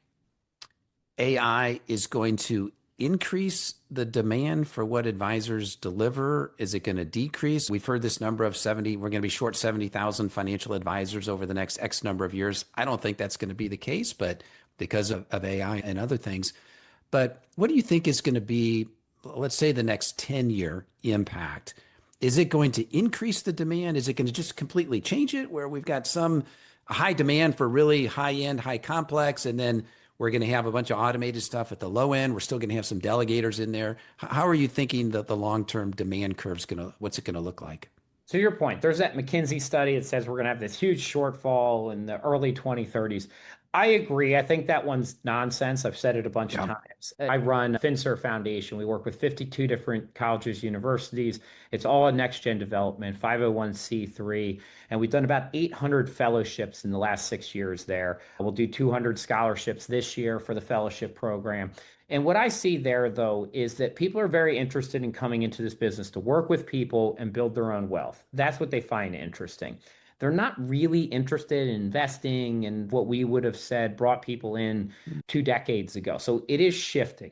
S1: AI is going to increase the demand for what advisors deliver? Is it going to decrease? We've heard this number of 70, we're going to be short 70,000 financial advisors over the next X number of years. I don't think that's going to be the case, but because of AI and other things. But what do you think is going to be, let's say, the next 10-year impact? Is it going to increase the demand? Is it going to just completely change it where we've got some high demand for really high end, high complex, and then we're going to have a bunch of automated stuff at the low end. We're still going to have some delegators in there. How are you thinking that the long-term demand curve is what's it going to look like?
S2: So your point, there's that McKinsey study that says we're going to have this huge shortfall in the early 2030s. I agree. I think that one's nonsense. I've said it a bunch of
S1: Yeah.
S2: times. I run FinServ Foundation. We work with 52 different colleges, universities. It's all a next gen development, 501(c)(3. And we've done about 800 fellowships in the last 6 years there. We'll do 200 scholarships this year for the fellowship program. And what I see there, though, is that people are very interested in coming into this business to work with people and build their own wealth. That's what they find interesting. They're not really interested in investing and what we would have said brought people in 2 decades ago. So it is shifting.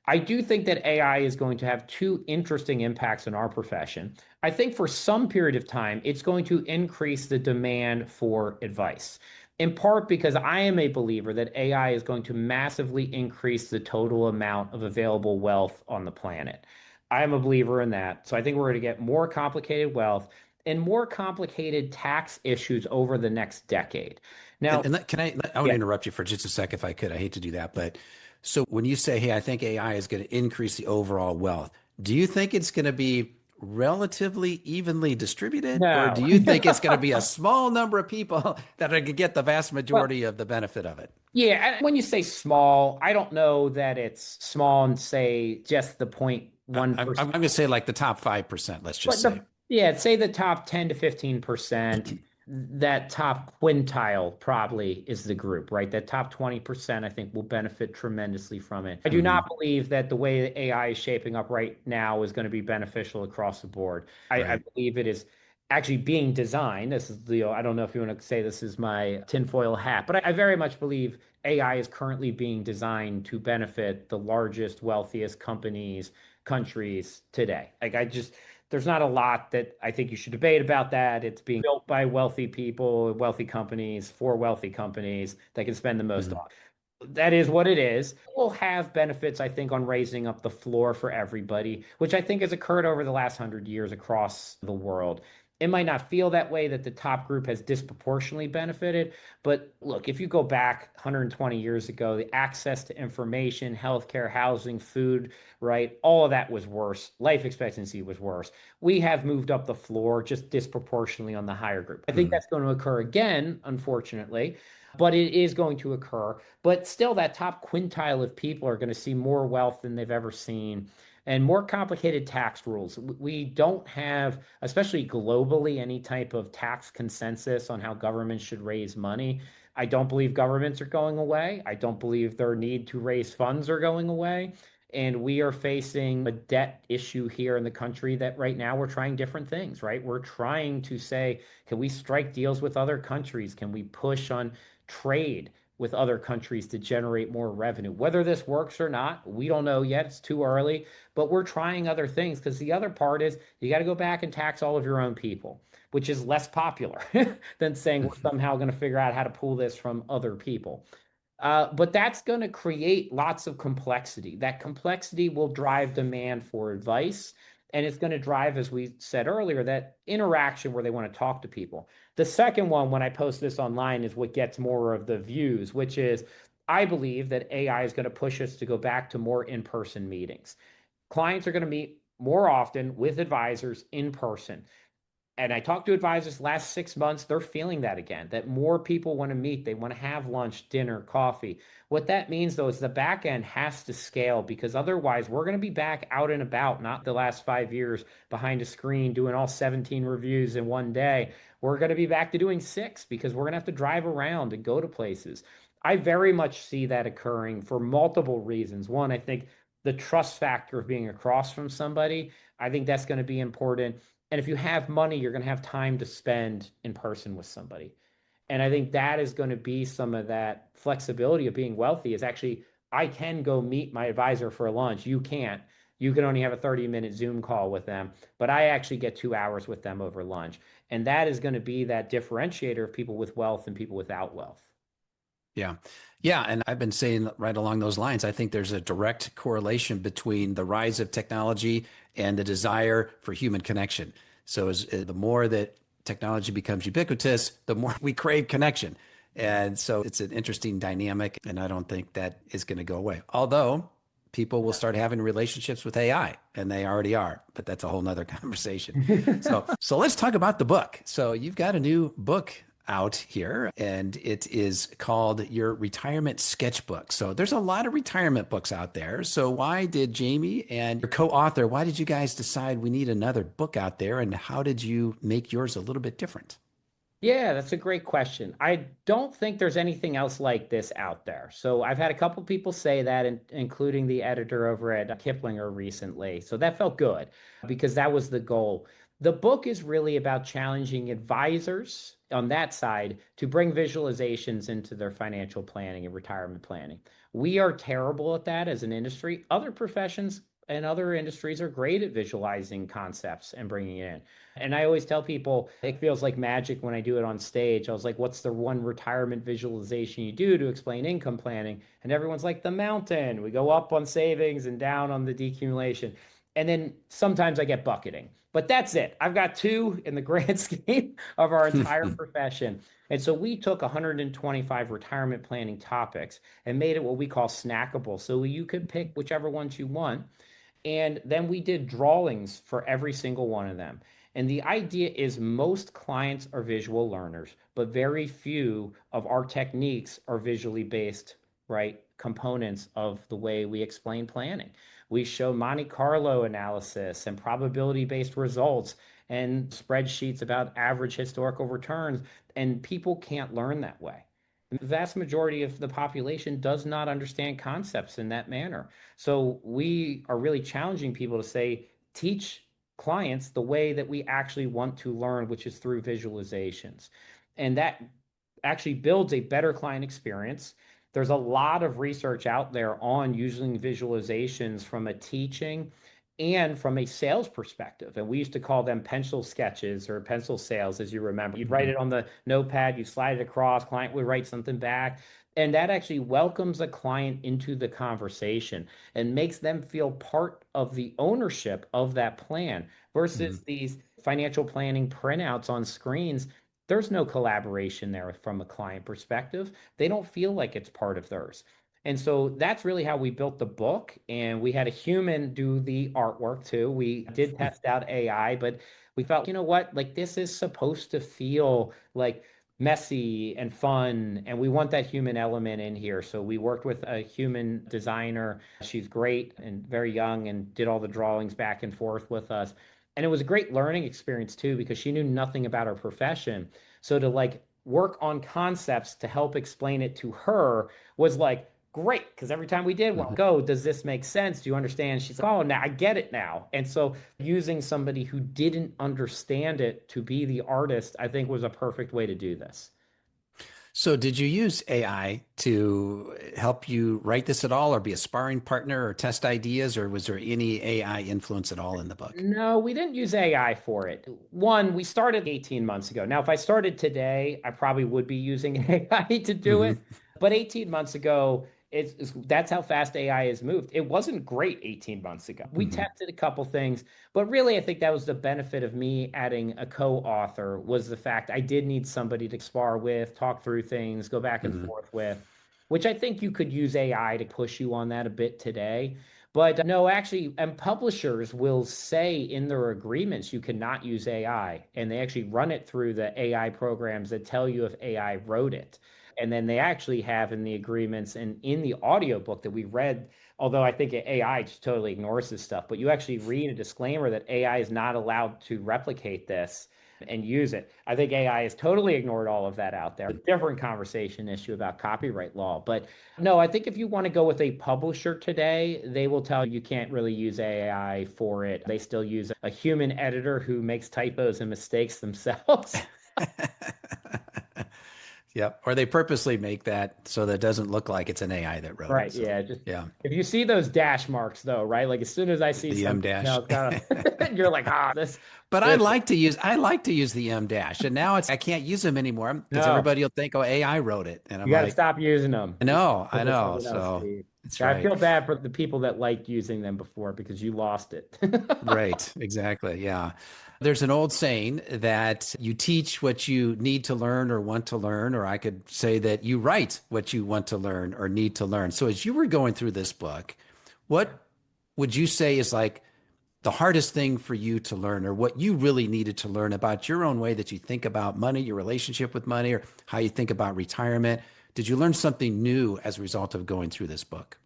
S2: I do think that AI is going to have two interesting impacts in our profession. I think for some period of time, it's going to increase the demand for advice. In part because I am a believer that AI is going to massively increase the total amount of available wealth on the planet. I am a believer in that. So I think we're going to get more complicated wealth and more complicated tax issues over the next decade. Now,
S1: I want to
S2: yeah,
S1: interrupt you for just a sec if I could. I hate to do that. But so when you say, hey, I think AI is going to increase the overall wealth, Do you think it's going to be relatively evenly distributed, or do
S2: No.
S1: you think it's going to be a small number of people that are going to get the vast
S2: Well,
S1: majority of the benefit of it?
S2: yeah, and when you say small, I don't know that it's small and say just the
S1: I'm
S2: 0.1%.
S1: going to say like the top 5%, let's just
S2: But
S1: say.
S2: yeah, say the top 10 to 15%, that top quintile probably is the group, right? That top 20%, I think, will benefit tremendously from it. I do not
S1: Hmm.
S2: believe that the way that AI is shaping up right now is going to be beneficial across the board. I
S1: Right.
S2: believe it is actually being designed. This is the, I don't know if you want to say this is my tinfoil hat, but I very much believe AI is currently being designed to benefit the largest, wealthiest companies, countries today. Like I just, there's not a lot that I think you should debate about that. It's being built by wealthy people, wealthy companies, for wealthy companies that can spend the most
S1: Mhm.
S2: on. That is what it is. It will have benefits, I think, on raising up the floor for everybody, which I think has occurred over the last 100 years across the world. It might not feel that way that the top group has disproportionately benefited, but look, if you go back 120 years ago, the access to information, healthcare, housing, food, right, all of that was worse. Life expectancy was worse. We have moved up the floor just disproportionately on the higher group. I think
S1: Mhm.
S2: that's going to occur again, unfortunately, but it is going to occur. But still, that top quintile of people are going to see more wealth than they've ever seen and more complicated tax rules. We don't have, especially globally, any type of tax consensus on how governments should raise money. I don't believe governments are going away. I don't believe their need to raise funds are going away. And we are facing a debt issue here in the country that right now we're trying different things, right? We're trying to say, can we strike deals with other countries? Can we push on trade with other countries to generate more revenue? Whether this works or not, we don't know yet. It's too early, but we're trying other things because the other part is you got to go back and tax all of your own people, which is less popular than saying we're somehow going to figure out how to pull this from other people. But that's going to create lots of complexity. That complexity will drive demand for advice. And it's going to drive, as we said earlier, that interaction where they want to talk to people. The second one, when I post this online, is what gets more of the views, which is I believe that AI is going to push us to go back to more in person meetings. Clients are going to meet more often with advisors in person. And I talked to advisors last 6 months, they're feeling that again, that more people want to meet. They want to have lunch, dinner, coffee. What that means, though, is the back end has to scale because otherwise we're going to be back out and about, not the last 5 years behind a screen doing all 17 reviews in one day. We're going to be back to doing six because we're going to have to drive around and go to places. I very much see that occurring for multiple reasons. One, I think the trust factor of being across from somebody, I think that's going to be important. And if you have money, you're going to have time to spend in person with somebody. And I think that is going to be some of that flexibility of being wealthy is actually, I can go meet my advisor for lunch. You can't. You can only have a 30-minute Zoom call with them, but I actually get 2 hours with them over lunch. And that is going to be that differentiator of people with wealth and people without wealth.
S1: Yeah. Yeah. And I've been saying right along those lines, I think there's a direct correlation between the rise of technology and the desire for human connection. So the more that technology becomes ubiquitous, the more we crave connection. And so it's an interesting dynamic. And I don't think that is going to go away. Although people will start having relationships with AI and they already are, but that's a whole nother conversation. So let's talk about the book. So you've got a new book out here, and it is called Your Retirement Sketchbook. So there's a lot of retirement books out there. So why did Jamie and your co-author, why did you guys decide we need another book out there, and how did you make yours a little bit different?
S2: Yeah, that's a great question. I don't think there's anything else like this out there. So I've had a couple people say that, including the editor over at Kiplinger recently. So that felt good because that was the goal. The book is really about challenging advisors on that side to bring visualizations into their financial planning and retirement planning. We are terrible at that as an industry. Other professions and other industries are great at visualizing concepts and bringing it in. And I always tell people it feels like magic when I do it on stage. I was like, what's the one retirement visualization you do to explain income planning? And everyone's like, the mountain. We go up on savings and down on the decumulation. And then sometimes I get bucketing, but that's it. I've got two in the grand scheme of our entire profession. And so we took 125 retirement planning topics and made it what we call snackable. So you could pick whichever ones you want And then we did drawings for every single one of them. And the idea is most clients are visual learners, but very few of our techniques are visually based, right? Components of the way we explain planning. We show Monte Carlo analysis and probability based results and spreadsheets about average historical returns, and people can't learn that way. The vast majority of the population does not understand concepts in that manner. So we are really challenging people to say, teach clients the way that we actually want to learn, which is through visualizations. And that actually builds a better client experience. There's a lot of research out there on using visualizations from a teaching and from a sales perspective. And we used to call them pencil sketches or pencil sales, as you remember. You'd write
S1: Mhm.
S2: it on the notepad, you slide it across, client would write something back. And that actually welcomes a client into the conversation and makes them feel part of the ownership of that plan versus
S1: Mhm.
S2: these financial planning printouts on screens. There's no collaboration there from a client perspective. They don't feel like it's part of theirs. And so that's really how we built the book. And we had a human do the artwork too. We did test out AI, but we felt, you know what, like this is supposed to feel like messy and fun. And we want that human element in here. So we worked with a human designer. She's great and very young and did all the drawings back and forth with us. And it was a great learning experience too, because she knew nothing about our profession. So to like work on concepts to help explain it to her was like, great, because every time we did one,
S1: Mhm.
S2: go, does this make sense? Do you understand? She's like, oh, now I get it now. And so using somebody who didn't understand it to be the artist, I think was a perfect way to do this.
S1: So, did you use AI to help you write this at all, or be a sparring partner, or test ideas, or was there any AI influence at all in the book?
S2: No, we didn't use AI for it. One, we started 18 months ago. Now, if I started today, I probably would be using AI to do it.
S1: Hmm.
S2: But 18 months ago, that's how fast AI has moved. It wasn't great 18 months ago. We
S1: Hmm.
S2: tested a couple things, but really, I think that was the benefit of me adding a co-author was the fact I did need somebody to spar with, talk through things, go back and
S1: Hmm.
S2: forth with, which I think you could use AI to push you on that a bit today. But no, actually, and publishers will say in their agreements you cannot use AI, and they actually run it through the AI programs that tell you if AI wrote it. And then they actually have in the agreements and in the audiobook that we read, although I think AI just totally ignores this stuff, but you actually read a disclaimer that AI is not allowed to replicate this and use it. I think AI has totally ignored all of that out there. A different conversation issue about copyright law. But no, I think if you want to go with a publisher today, they will tell you can't really use AI for it. They still use a human editor who makes typos and mistakes themselves.
S1: Yep. Or they purposely make that so that it doesn't look like it's an AI that wrote it.
S2: Right.
S1: So,
S2: Yeah. Just
S1: yeah,
S2: if you see those dash marks though, right? Like as soon as I see
S1: the M
S2: something,
S1: dash.
S2: it's kind of you're like, ah,
S1: But
S2: this
S1: I like to use the M dash, and now I can't use them anymore because
S2: no.
S1: everybody will think, oh, AI wrote it, and I'm
S2: You got to
S1: like,
S2: stop using them. You
S1: I
S2: gotta put
S1: know.
S2: something else,
S1: So
S2: Steve.
S1: it's
S2: Yeah, I
S1: right.
S2: feel bad for the people that liked using them before because you lost it.
S1: Right, exactly. Yeah. There's an old saying that you teach what you need to learn or want to learn, or I could say that you write what you want to learn or need to learn. So as you were going through this book, what would you say is like the hardest thing for you to learn, or what you really needed to learn about your own way that you think about money, your relationship with money, or how you think about retirement? Did you learn something new as a result of going through this book?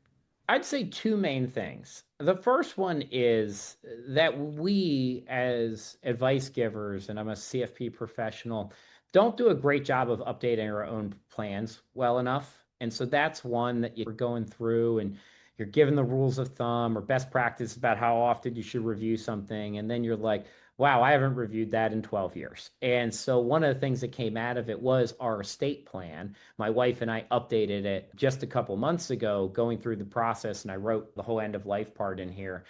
S2: I'd say two main things. The first one is that we, as advice givers, and I'm a CFP professional, don't do a great job of updating our own plans well enough. And so that's one that you're going through and you're given the rules of thumb or best practice about how often you should review something. And then you're like, wow, I haven't reviewed that in 12 years. And so one of the things that came out of it was our estate plan. My wife and I updated it just a couple months ago, going through the process, and I wrote the whole end of life part in here.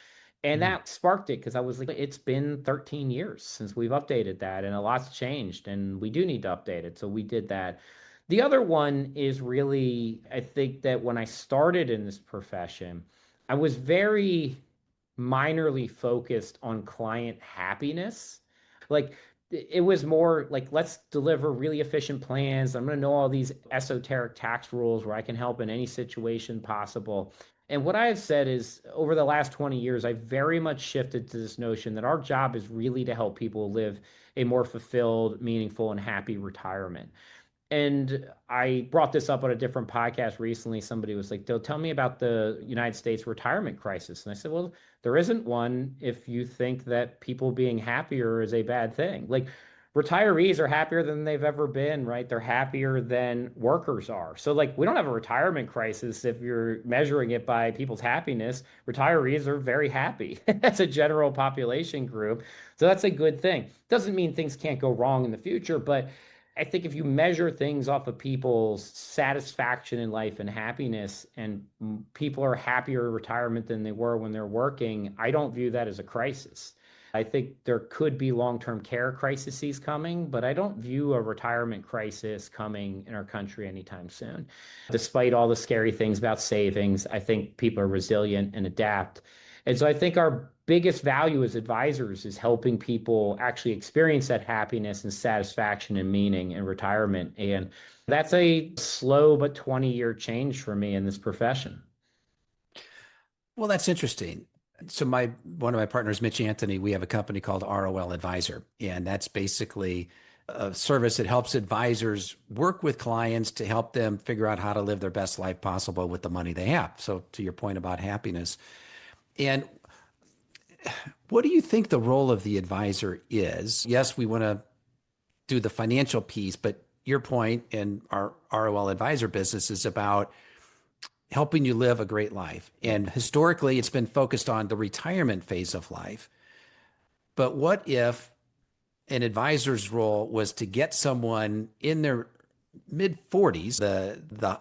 S2: And
S1: Mm.
S2: that sparked it because I was like, it's been 13 years since we've updated that, and a lot's changed, and we do need to update it. So we did that. The other one is really, I think that when I started in this profession, I was very minorly focused on client happiness. Like it was more like, let's deliver really efficient plans. I'm going to know all these esoteric tax rules where I can help in any situation possible. And what I have said is over the last 20 years, I've very much shifted to this notion that our job is really to help people live a more fulfilled, meaningful, and happy retirement. And I brought this up on a different podcast recently. Somebody was like, "They'll tell me about the United States retirement crisis." And I said, "Well, there isn't one if you think that people being happier is a bad thing. Like retirees are happier than they've ever been, right? They're happier than workers are. So like we don't have a retirement crisis if you're measuring it by people's happiness. Retirees are very happy as a general population group. So that's a good thing. Doesn't mean things can't go wrong in the future, but I think if you measure things off of people's satisfaction in life and happiness, and people are happier in retirement than they were when they're working, I don't view that as a crisis. I think there could be long-term care crises coming, but I don't view a retirement crisis coming in our country anytime soon. Despite all the scary things about savings, I think people are resilient and adapt. And so I think our biggest value as advisors is helping people actually experience that happiness and satisfaction and meaning in retirement. And that's a slow but 20-year change for me in this profession.
S1: Well, that's interesting. So my one of my partners, Mitch Anthony, we have a company called ROL Advisor, and that's basically a service that helps advisors work with clients to help them figure out how to live their best life possible with the money they have. So to your point about happiness, and what do you think the role of the advisor is? Yes, we want to do the financial piece, but your point in our ROL Advisor business is about helping you live a great life. And historically, it's been focused on the retirement phase of life. But what if an advisor's role was to get someone in their mid 40s, the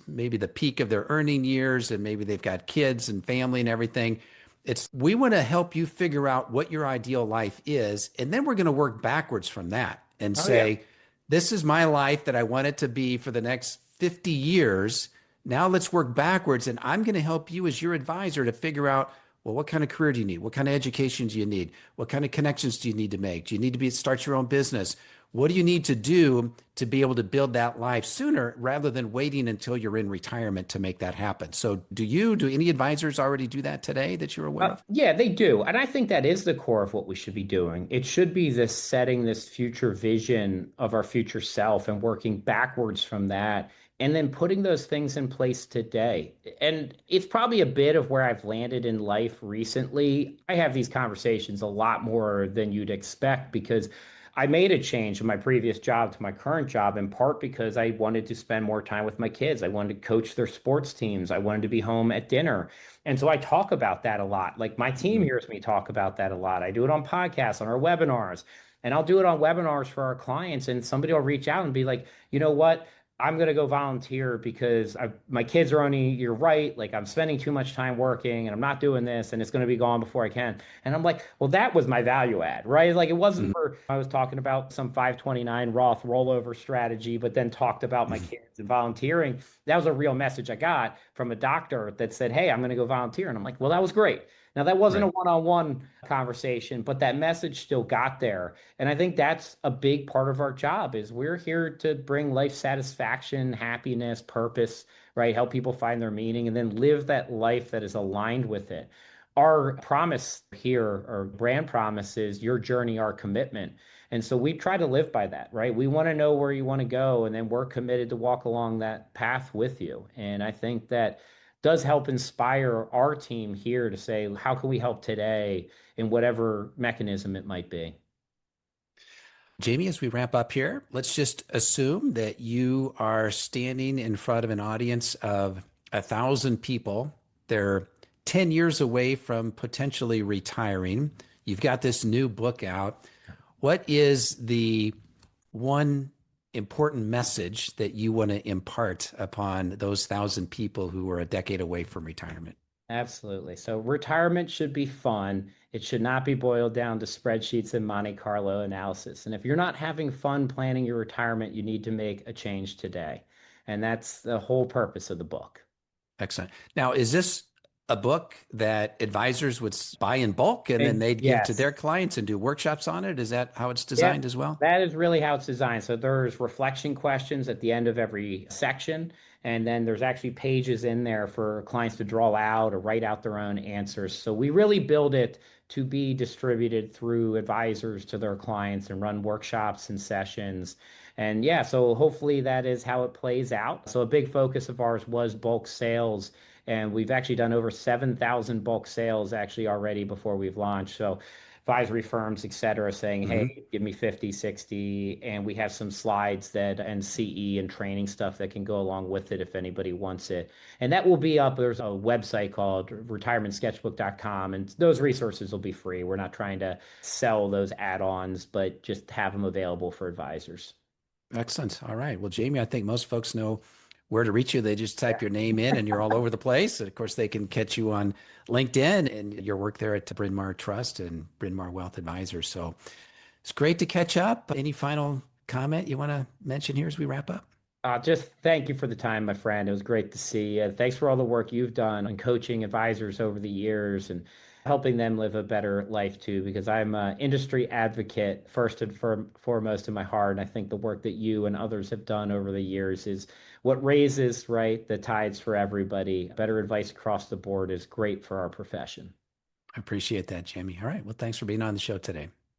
S1: maybe the peak of their earning years, and maybe they've got kids and family and everything. It's we want to help you figure out what your ideal life is, and then we're going to work backwards from that and
S2: Oh, yeah.
S1: say, this is my life that I want it to be for the next 50 years. Now let's work backwards, and I'm going to help you as your advisor to figure out, well, what kind of career do you need? What kind of education do you need? What kind of connections do you need to make? Do you need to start your own business? What do you need to do to be able to build that life sooner rather than waiting until you're in retirement to make that happen? So do any advisors already do that today that you're aware of?
S2: Yeah, they do. And I think that is the core of what we should be doing. It should be this setting this future vision of our future self and working backwards from that and then putting those things in place today. And it's probably a bit of where I've landed in life recently. I have these conversations a lot more than you'd expect because I made a change in my previous job to my current job in part because I wanted to spend more time with my kids. I wanted to coach their sports teams. I wanted to be home at dinner. And so I talk about that a lot. Like my team
S1: Mhm.
S2: hears me talk about that a lot. I do it on podcasts, on our webinars, and I'll do it on webinars for our clients. And somebody will reach out and be like, you know what? I'm going to go volunteer because my kids are only, you're right. Like I'm spending too much time working and I'm not doing this and it's going to be gone before I can. And I'm like, well, that was my value add, right? Like it wasn't
S1: Mhm.
S2: for, I was talking about some 529 Roth rollover strategy, but then talked about my
S1: Mhm.
S2: kids and volunteering. That was a real message I got from a doctor that said, hey, I'm going to go volunteer. And I'm like, well, that was great. Now, that wasn't a
S1: Right.
S2: one-on-one conversation, but that message still got there. And I think that's a big part of our job is we're here to bring life satisfaction, happiness, purpose, right? Help people find their meaning and then live that life that is aligned with it. Our promise here, our brand promise is your journey, our commitment. And so we try to live by that, right? We want to know where you want to go, and then we're committed to walk along that path with you. And I think that does help inspire our team here to say, how can we help today in whatever mechanism it might be?
S1: Jamie, as we wrap up here, let's just assume that you are standing in front of an audience of 1,000 people. They're 10 years away from potentially retiring. You've got this new book out. What is the one important message that you want to impart upon those 1,000 people who are a decade away from retirement?
S2: Absolutely. So retirement should be fun. It should not be boiled down to spreadsheets and Monte Carlo analysis. And if you're not having fun planning your retirement, you need to make a change today. And that's the whole purpose of the book.
S1: Excellent. Now, is this a book that advisors would buy in bulk and then
S2: And
S1: they'd give to
S2: yes.
S1: their clients and do workshops on it? Is that how it's designed
S2: Yep,
S1: as well?
S2: that is really how it's designed. So there's reflection questions at the end of every section, and then there's actually pages in there for clients to draw out or write out their own answers. So we really build it to be distributed through advisors to their clients and run workshops and sessions. And yeah, so hopefully that is how it plays out. So a big focus of ours was bulk sales. And we've actually done over 7,000 bulk sales actually already before we've launched. So advisory firms, et cetera, saying,
S1: Hmm.
S2: hey, give me 50, 60. And we have some slides that and CE and training stuff that can go along with it if anybody wants it. And that will be up. There's a website called retirementsketchbook.com, and those resources will be free. We're not trying to sell those add-ons, but just have them available for advisors.
S1: Excellent. All right. Well, Jamie, I think most folks know where to reach you. They just type your name in and you're all over the place. And of course, they can catch you on LinkedIn and your work there at Bryn Mawr Trust and Bryn Mawr Wealth Advisors. So it's great to catch up. Any final comment you want to mention here as we wrap up?
S2: Just thank you for the time, my friend. It was great to see you. Thanks for all the work you've done on coaching advisors over the years and helping them live a better life too, because I'm an industry advocate first and foremost in my heart. And I think the work that you and others have done over the years is what raises, right, the tides for everybody. Better advice across the board is great for our profession.
S1: I appreciate that, Jamie. All right. Well, thanks for being on the show today.